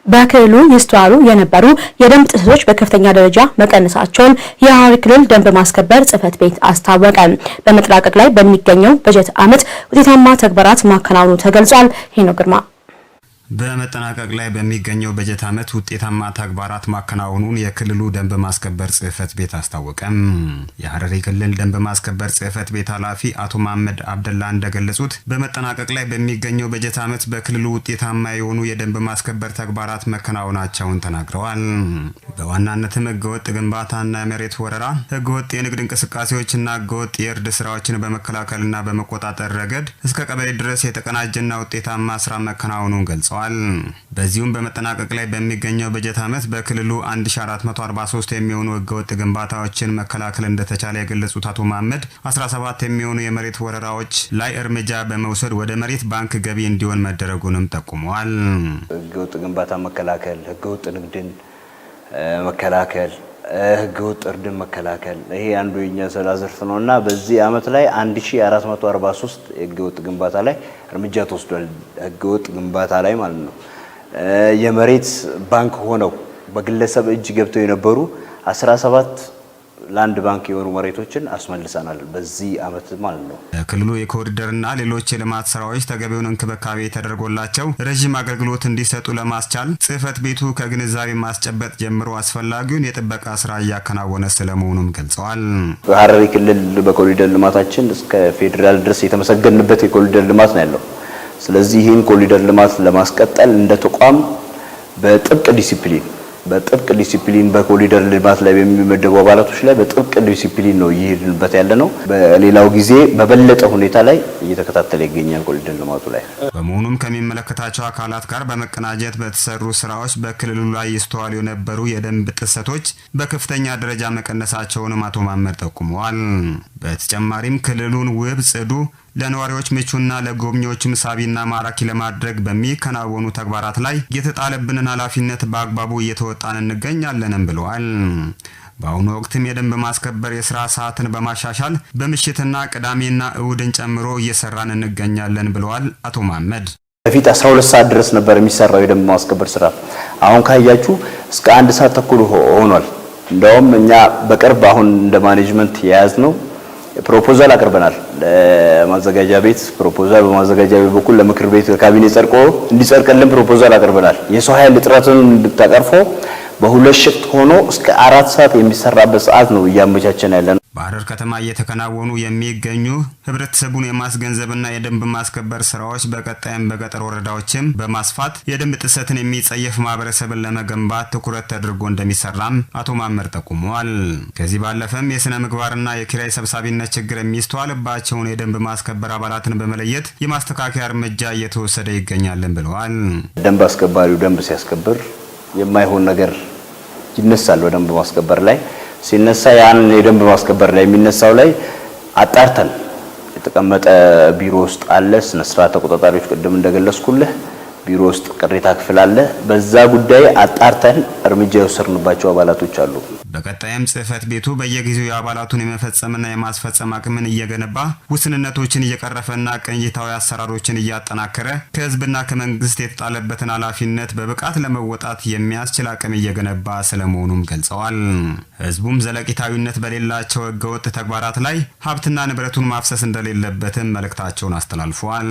በክልሉ ይስተዋሉ የነበሩ የደንብ ጥሰቶች በከፍተኛ ደረጃ መቀነሳቸውን የሐረሪ ክልል ደንብ ማስከበር ጽሕፈት ቤት አስታወቀ። በመጠናቀቅ ላይ በሚገኘው በጀት ዓመት ውጤታማ ተግባራት ማከናወኑ ተገልጿል። ሄኖክ ግርማ በመጠናቀቅ ላይ በሚገኘው በጀት ዓመት ውጤታማ ተግባራት ማከናወኑን የክልሉ ደንብ ማስከበር ጽሕፈት ቤት አስታወቀም። የሐረሪ ክልል ደንብ ማስከበር ጽሕፈት ቤት ኃላፊ አቶ መሐመድ አብደላ እንደገለጹት በመጠናቀቅ ላይ በሚገኘው በጀት ዓመት በክልሉ ውጤታማ የሆኑ የደንብ ማስከበር ተግባራት መከናወናቸውን ተናግረዋል። በዋናነትም ህገወጥ ግንባታና የመሬት ወረራ፣ ህገወጥ የንግድ እንቅስቃሴዎችና ህገወጥ የእርድ ስራዎችን በመከላከልና በመቆጣጠር ረገድ እስከ ቀበሌ ድረስ የተቀናጀና ውጤታማ ስራ መከናወኑን ገልጸዋል። በዚሁም በመጠናቀቅ ላይ በሚገኘው በጀት ዓመት በክልሉ 1443 የሚሆኑ ህገወጥ ግንባታዎችን መከላከል እንደተቻለ የገለጹት አቶ መሐመድ 17 የሚሆኑ የመሬት ወረራዎች ላይ እርምጃ በመውሰድ ወደ መሬት ባንክ ገቢ እንዲሆን መደረጉንም ጠቁመዋል። ህገወጥ ግንባታ መከላከል፣ ህገወጥ ንግድን መከላከል፣ ህገወጥ እርድን መከላከል ይሄ አንዱ የኛ ስራ ዘርፍ ነውና በዚህ አመት ላይ 1443 ህገወጥ ግንባታ ላይ እርምጃ ተወስዷል። ህገወጥ ግንባታ ላይ ማለት ነው። የመሬት ባንክ ሆነው በግለሰብ እጅ ገብተው የነበሩ 17 ላንድ ባንክ የሆኑ መሬቶችን አስመልሰናል በዚህ አመት ማለት ነው። ክልሉ የኮሪደርና ሌሎች የልማት ስራዎች ተገቢውን እንክብካቤ ተደርጎላቸው ረጅም አገልግሎት እንዲሰጡ ለማስቻል ጽሕፈት ቤቱ ከግንዛቤ ማስጨበጥ ጀምሮ አስፈላጊውን የጥበቃ ስራ እያከናወነ ስለመሆኑም ገልጸዋል። በሐረሪ ክልል በኮሪደር ልማታችን እስከ ፌዴራል ድረስ የተመሰገንበት የኮሪደር ልማት ነው ያለው። ስለዚህ ይህን ኮሪደር ልማት ለማስቀጠል እንደ ተቋም በጥብቅ ዲሲፕሊን በኮሪደር ልማት ላይ በሚመደቡ አባላቶች ላይ በጥብቅ ዲሲፕሊን ነው እየሄድንበት ያለ ነው። በሌላው ጊዜ በበለጠ ሁኔታ ላይ እየተከታተለ ይገኛል ኮሪደር ልማቱ ላይ። በመሆኑም ከሚመለከታቸው አካላት ጋር በመቀናጀት በተሰሩ ስራዎች በክልሉ ላይ ይስተዋሉ የነበሩ የደንብ ጥሰቶች በከፍተኛ ደረጃ መቀነሳቸውንም አቶ መሐመድ ጠቁመዋል። በተጨማሪም ክልሉን ውብ፣ ጽዱ፣ ለነዋሪዎች ምቹና ለጎብኚዎችም ሳቢና ማራኪ ለማድረግ በሚከናወኑ ተግባራት ላይ የተጣለብንን ኃላፊነት በአግባቡ እየተወጣን እንገኛለንም ብለዋል። በአሁኑ ወቅትም የደንብ ማስከበር የስራ ሰዓትን በማሻሻል በምሽትና ቅዳሜና እሁድን ጨምሮ እየሰራን እንገኛለን ብለዋል አቶ መሐመድ። በፊት 12 ሰዓት ድረስ ነበር የሚሰራው የደንብ ማስከበር ስራ። አሁን ካያችሁ እስከ 1 ሰዓት ተኩል ሆኗል። እንደውም እኛ በቅርብ አሁን እንደ ማኔጅመንት የያዝ ነው ፕሮፖዛል አቅርበናል ለማዘጋጃ ቤት። ፕሮፖዛል በማዘጋጃ ቤት በኩል ለምክር ቤት ካቢኔ እንዲጸድቅልን ፕሮፖዛል አቅርበናል። የሰው ኃይል እጥረትን እንድታቀርፎ በሁለት ሽፍት ሆኖ እስከ 4 ሰዓት የሚሰራበት ሰዓት ነው እያመቻቸን ያለነው። በሐረር ከተማ እየተከናወኑ የሚገኙ ህብረተሰቡን የማስገንዘብና የደንብ ማስከበር ስራዎች በቀጣይም በገጠር ወረዳዎችም በማስፋት የደንብ ጥሰትን የሚጸየፍ ማህበረሰብን ለመገንባት ትኩረት ተደርጎ እንደሚሰራም አቶ መሐመድ ጠቁመዋል። ከዚህ ባለፈም የስነ ምግባርና የኪራይ ሰብሳቢነት ችግር የሚስተዋልባቸውን የደንብ ማስከበር አባላትን በመለየት የማስተካከያ እርምጃ እየተወሰደ ይገኛልን ብለዋል። ደንብ አስከባሪው ደንብ ሲያስከብር የማይሆን ነገር ይነሳል። በደንብ ማስከበር ላይ ሲነሳ ያን የደንብ ማስከበር ላይ የሚነሳው ላይ አጣርተን የተቀመጠ ቢሮ ውስጥ አለ። ስነ ስርዓት ተቆጣጣሪዎች ቅድም እንደገለጽኩልህ ቢሮ ውስጥ ቅሬታ ክፍል አለ። በዛ ጉዳይ አጣርተን እርምጃ የወሰድንባቸው አባላቶች አሉ። በቀጣይም ጽሕፈት ቤቱ በየጊዜው የአባላቱን የመፈጸምና የማስፈጸም አቅምን እየገነባ ውስንነቶችን እየቀረፈና ቅንጅታዊ አሰራሮችን እያጠናከረ ከህዝብና ከመንግስት የተጣለበትን ኃላፊነት በብቃት ለመወጣት የሚያስችል አቅም እየገነባ ስለመሆኑም ገልጸዋል። ህዝቡም ዘለቂታዊነት በሌላቸው ህገወጥ ተግባራት ላይ ሀብትና ንብረቱን ማፍሰስ እንደሌለበትም መልእክታቸውን አስተላልፈዋል።